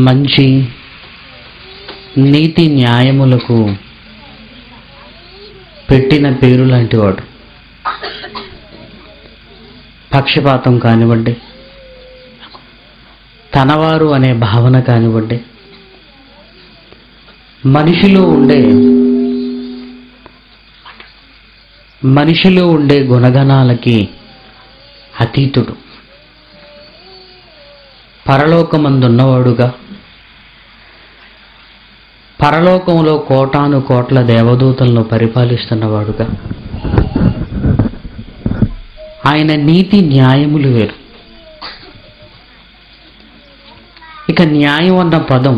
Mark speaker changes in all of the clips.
Speaker 1: మంచి నీతి న్యాయములకు పెట్టిన పేరు లాంటివాడు. పక్షపాతం కానివ్వండి, తనవారు అనే భావన కానివ్వండి, మనిషిలో ఉండే గుణగణాలకి అతీతుడు. పరలోకమందున్నవాడుగా, పరలోకంలో కోటాను కోట్ల దేవదూతలను పరిపాలిస్తున్నవాడుగా, ఆయన నీతి న్యాయములు వేరు. ఇక న్యాయం అన్న పదం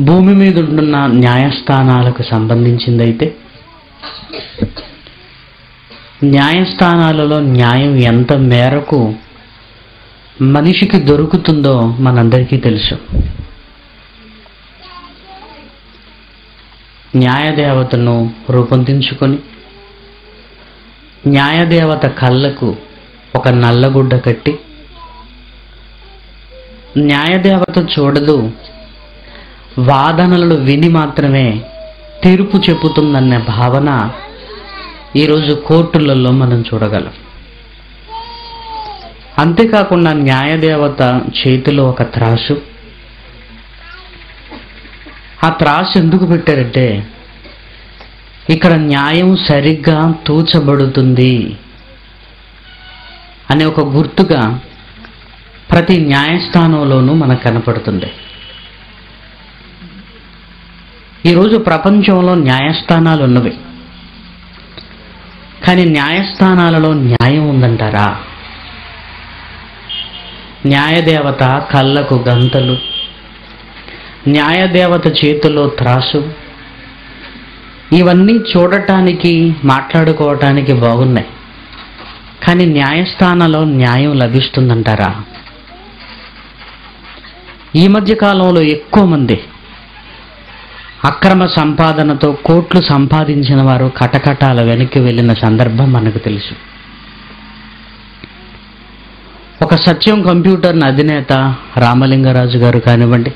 Speaker 1: భూమి మీద ఉంటున్న న్యాయస్థానాలకు సంబంధించిందైతే, న్యాయస్థానాలలో న్యాయం ఎంత మేరకు మనిషికి దొరుకుతుందో మనందరికీ తెలుసు. న్యాయదేవతను రూపొందించుకొని న్యాయదేవత కళ్ళకు ఒక నల్లగుడ్డ కట్టి, న్యాయదేవత చూడదు, వాదనలను విని మాత్రమే తీర్పు చెప్పుతుందన్న భావన ఈరోజు కోర్టులలో మనం చూడగలం. అంతేకాకుండా న్యాయదేవత చేతిలో ఒక త్రాసు. ఆ త్రాసు ఎందుకు పెట్టారంటే, ఇక్కడ న్యాయం సరిగ్గా తూచబడుతుంది అనే ఒక గుర్తుగా ప్రతి న్యాయస్థానంలోనూ మనకు కనపడుతుంది. ఈరోజు ప్రపంచంలో న్యాయస్థానాలు ఉన్నవి, కానీ న్యాయస్థానాలలో న్యాయం ఉందంటారా? న్యాయదేవత కళ్ళకు గంతలు, న్యాయదేవత చేతిలో త్రాసు, ఇవన్నీ చూడటానికి మాట్లాడుకోవటానికి బాగున్నాయి, కానీ న్యాయస్థానంలో న్యాయం లభిస్తుందంటారా? ఈ మధ్య కాలంలో ఎక్కువ మంది అక్రమ సంపాదనతో కోట్లు సంపాదించిన వారు కటకటాల వెనక్కి వెళ్ళిన సందర్భం మనకు తెలుసు. ఒక సత్యం కంప్యూటర్ అధినేత రామలింగరాజు గారు కానివ్వండి,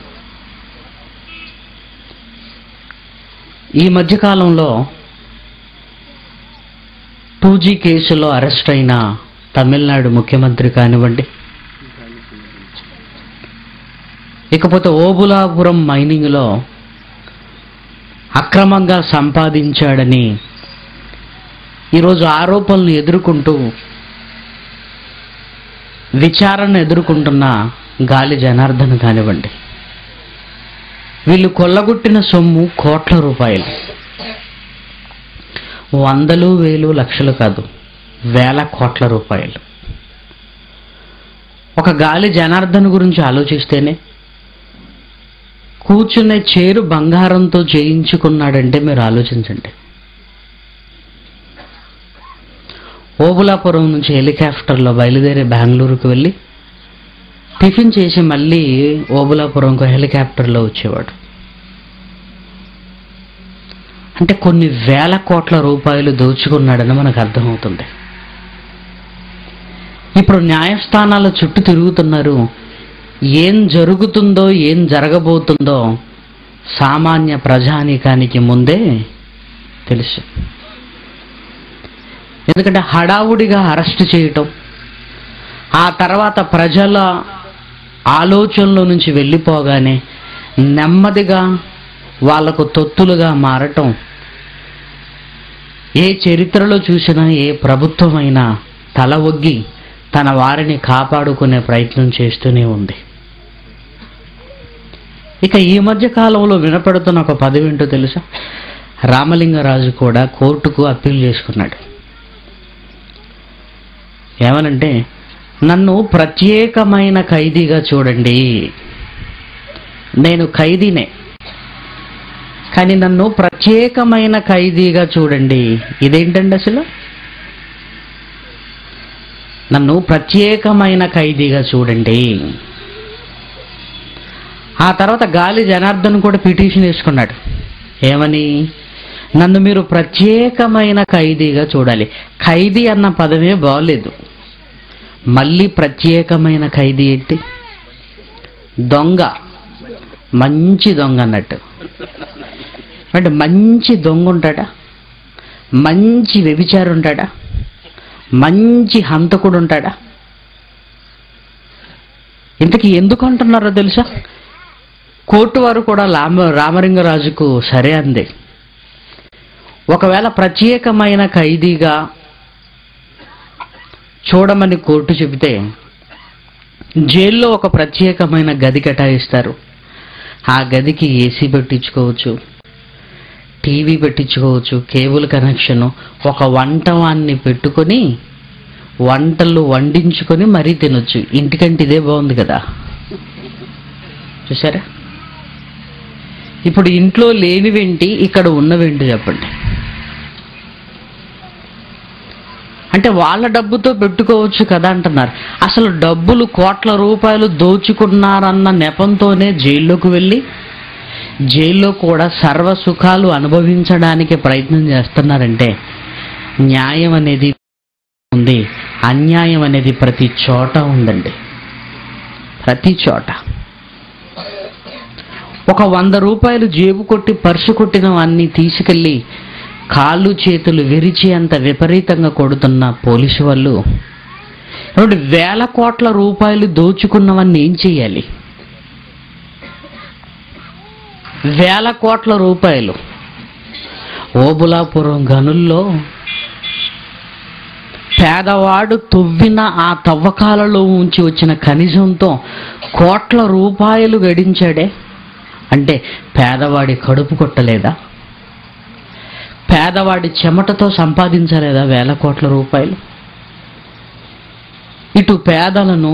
Speaker 1: ఈ మధ్యకాలంలో 2G కేసులో అరెస్ట్ అయిన తమిళనాడు ముఖ్యమంత్రి కానివ్వండి, ఇకపోతే ఓబులాపురం మైనింగ్లో అక్రమంగా సంపాదించాడని ఈరోజు ఆరోపణలు ఎదుర్కొంటూ విచారణ ఎదుర్కొంటున్న గాలి జనార్దన్ కానివ్వండి, వీళ్ళు కొల్లగొట్టిన సొమ్ము కోట్ల రూపాయలు. వందలు వేలు లక్షలు కాదు, వేల కోట్ల రూపాయలు. ఒక గాలి జనార్దన్ గురించి ఆలోచిస్తేనే కూర్చునే చేరు బంగారంతో చేయించుకున్నాడంటే మీరు ఆలోచించండి. ఓబులాపురం నుంచి హెలికాప్టర్లో బయలుదేరి బెంగళూరుకు వెళ్ళి టిఫిన్ చేసి మళ్ళీ ఓబులాపురంకు హెలికాప్టర్లో వచ్చేవాడు. అంటే కొన్ని వేల కోట్ల రూపాయలు దోచుకున్నాడని మనకు అర్థమవుతుంది. ఇప్పుడు న్యాయస్థానాల చుట్టూ తిరుగుతున్నారు. ఏం జరుగుతుందో ఏం జరగబోతుందో సామాన్య ప్రజానీకానికి ముందే తెలుసు. ఎందుకంటే హడావుడిగా అరెస్ట్ చేయటం, ఆ తర్వాత ప్రజల ఆలోచనలో నుంచి వెళ్ళిపోగానే నెమ్మదిగా వాళ్లకు తొత్తులుగా మారటం ఏ చరిత్రలో చూసినా ఏ ప్రభుత్వమైనా తల ఒగ్గి తన వారిని కాపాడుకునే ప్రయత్నం చేస్తూనే ఉంది. ఇక ఈ మధ్య కాలంలో వినపడుతున్న ఒక పదవి ఏంటో తెలుసా? రామలింగరాజు కూడా కోర్టుకు అప్పీల్ చేసుకున్నాడు. ఏమనంటే, నన్ను ప్రత్యేకమైన ఖైదీగా చూడండి, నేను ఖైదీనే, కానీ నన్ను ప్రత్యేకమైన ఖైదీగా చూడండి. ఇదేంటండి అసలు? నన్ను ప్రత్యేకమైన ఖైదీగా చూడండి. ఆ తర్వాత గాలి జనార్దన్ కూడా పిటిషన్ వేసుకున్నాడు. ఏమని? నన్ను మీరు ప్రత్యేకమైన ఖైదీగా చూడాలి. ఖైదీ అన్న పదమే బాగలేదు, మళ్ళీ ప్రత్యేకమైన ఖైదీ ఏంటి? దొంగ, మంచి దొంగ అన్నట్టు. అంటే మంచి దొంగ ఉంటాడా, మంచి వ్యభిచారి ఉంటాడా, మంచి హంతకుడు ఉంటాడా? ఇంతకీ ఎందుకు అంటున్నారో తెలుసా? కోర్టు వారు కూడా రామలింగరాజుకు సరే అంది. ఒకవేళ ప్రత్యేకమైన ఖైదీగా చూడమని కోర్టు చెబితే జైల్లో ఒక ప్రత్యేకమైన గది కేటాయిస్తారు. ఆ గదికి ఏసీ పెట్టించుకోవచ్చు, టీవీ పెట్టించుకోవచ్చు, కేబుల్ కనెక్షను, ఒక వంటవాన్ని పెట్టుకొని వంటలు వండించుకొని మరీ తినొచ్చు. ఇంటికంటే ఇదే బాగుంది కదా, చూసారా? ఇప్పుడు ఇంట్లో లేనివేంటి, ఇక్కడ ఉన్నవేంటి చెప్పండి? అంటే వాళ్ళ డబ్బుతో పెట్టుకోవచ్చు కదా అంటున్నారు. అసలు డబ్బులు కోట్ల రూపాయలు దోచుకున్నారన్న నెపంతోనే జైల్లోకి వెళ్ళి జైల్లో కూడా సర్వ సుఖాలు అనుభవించడానికి ప్రయత్నం చేస్తున్నారంటే న్యాయం అనేది ఉంది, అన్యాయం అనేది ప్రతి చోట ఉందండి. ప్రతి చోట. ఒక 100 రూపాయలు జేబు కొట్టి పర్సు కొట్టిన వాన్ని తీసుకెళ్ళి కాళ్ళు చేతులు విరిచి అంత విపరీతంగా కొడుతున్న పోలీసు వాళ్ళు ఇప్పుడు వేల కోట్ల రూపాయలు దోచుకున్నవన్నీ ఏం చేయాలి? వేల కోట్ల రూపాయలు ఓబులాపురం గనుల్లో పేదవాడు తవ్విన ఆ తవ్వకాలలో ఉంచి వచ్చిన ఖనిజంతో కోట్ల రూపాయలు గడించాడే అంటే పేదవాడి కడుపు కొట్టలేదా? పేదవాడి చెమటతో సంపాదించలేదా వేల కోట్ల రూపాయలు? ఇటు పేదలను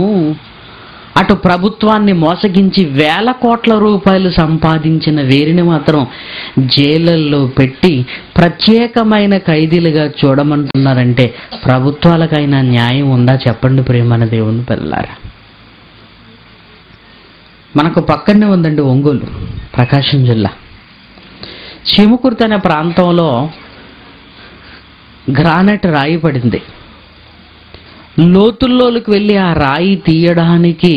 Speaker 1: అటు ప్రభుత్వాన్ని మోసగించి వేల కోట్ల రూపాయలు సంపాదించిన వీరిని మాత్రం జైళ్ళల్లో పెట్టి ప్రత్యేకమైన ఖైదీలుగా చూడమంటున్నారంటే ప్రభుత్వాలకైనా న్యాయం ఉందా చెప్పండి ప్రియమైన దేవుని పిల్లలారా? మనకు పక్కనే ఉందండి ఒంగోలు, ప్రకాశం జిల్లా. చీముకుర్తి అనే ప్రాంతంలో గ్రానైట్ రాయి పడింది. లోతుల్లోకి వెళ్ళి ఆ రాయి తీయడానికి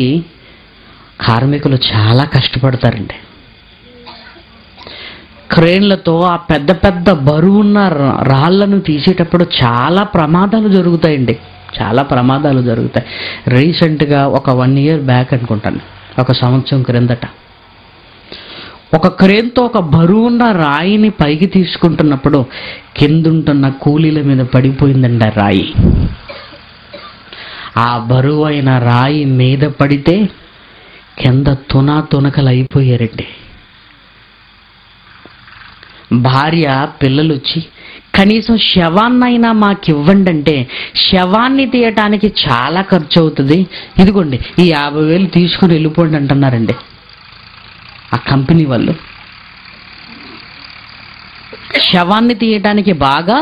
Speaker 1: కార్మికులు చాలా కష్టపడతారండి. క్రేన్లతో ఆ పెద్ద పెద్ద బరువున్న రాళ్లను తీసేటప్పుడు చాలా ప్రమాదాలు జరుగుతాయండి, చాలా ప్రమాదాలు జరుగుతాయి. రీసెంట్గా ఒక 1 year బ్యాక్ అనుకుంటాను, 1 సంవత్సరం క్రిందట ఒక క్రేన్తో ఒక బరువున్న రాయిని పైకి తీసుకుంటున్నప్పుడు కిందుంటున్న కూలీల మీద పడిపోయిందండి ఆ రాయి. ఆ బరువైన రాయి మీద పడితే కింద తునకలు అయిపోయారండి. భార్య పిల్లలు వచ్చి కనీసం శవాన్నైనా మాకు ఇవ్వండి అంటే శవాన్ని తీయటానికి చాలా ఖర్చు అవుతుంది, ఇదిగోండి ఈ 50,000 తీసుకుని వెళ్ళిపోండి అంటున్నారండి ఆ కంపెనీ వాళ్ళు. శవాన్ని తీయటానికి బాగా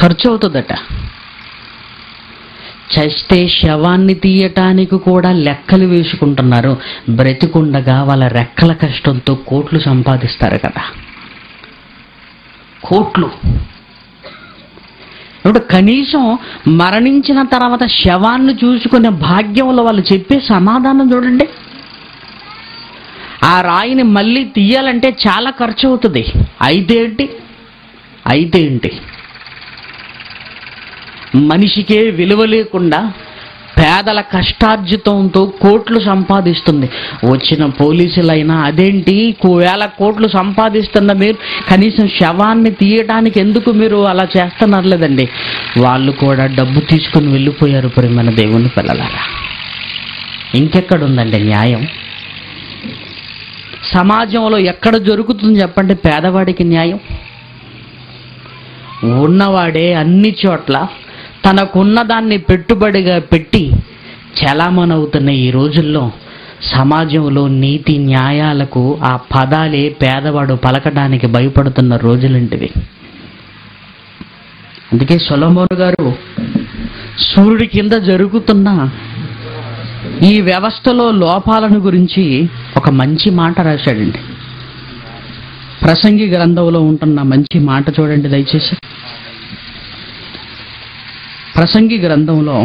Speaker 1: ఖర్చు అవుతుందట. చస్తే శవాన్ని తీయటానికి కూడా లెక్కలు వేసుకుంటున్నారు. బ్రతికుండగా వాళ్ళ రెక్కల కష్టంతో కోట్లు సంపాదిస్తారు కదా, కోట్లు. ఇప్పుడు కనీసం మరణించిన తర్వాత శవాన్ని చూసుకునే భాగ్యంలో వాళ్ళు చెప్పే సమాధానం చూడండి. ఆ రాయిని మళ్ళీ తీయాలంటే చాలా ఖర్చు అవుతుంది. అయితే ఏంటి మనిషికే విలువ లేకుండా పేదల కష్టార్జితంతో కోట్లు సంపాదిస్తుంది. వచ్చిన పోలీసులైనా అదేంటి వేల కోట్లు సంపాదిస్తున్న మీరు కనీసం శవాన్ని తీయడానికి ఎందుకు మీరు అలా చేస్తున్నారు లేదండి. వాళ్ళు కూడా డబ్బు తీసుకుని వెళ్ళిపోయారు ప్రియమైన దేవుని పిల్లలారా. ఇంకెక్కడుందండి న్యాయం? సమాజంలో ఎక్కడ జరుగుతుంది చెప్పండి పేదవాడికి న్యాయం? ఉన్నవాడే అన్ని చోట్ల తనకున్న దాన్ని పెట్టుబడిగా పెట్టి చలామణవుతున్న ఈ రోజుల్లో సమాజంలో నీతి న్యాయాలకు ఆ పదాలే పేదవాడు పలకడానికి భయపడుతున్న రోజులంటివి. అందుకే సొలొమోను గారు సూర్యుడి కింద జరుగుతున్న ఈ వ్యవస్థలో లోపాలను గురించి ఒక మంచి మాట రాశాడండి. ప్రసంగి గ్రంథంలో ఉంటున్న మంచి మాట చూడండి దయచేసి. ప్రసంగి గ్రంథంలో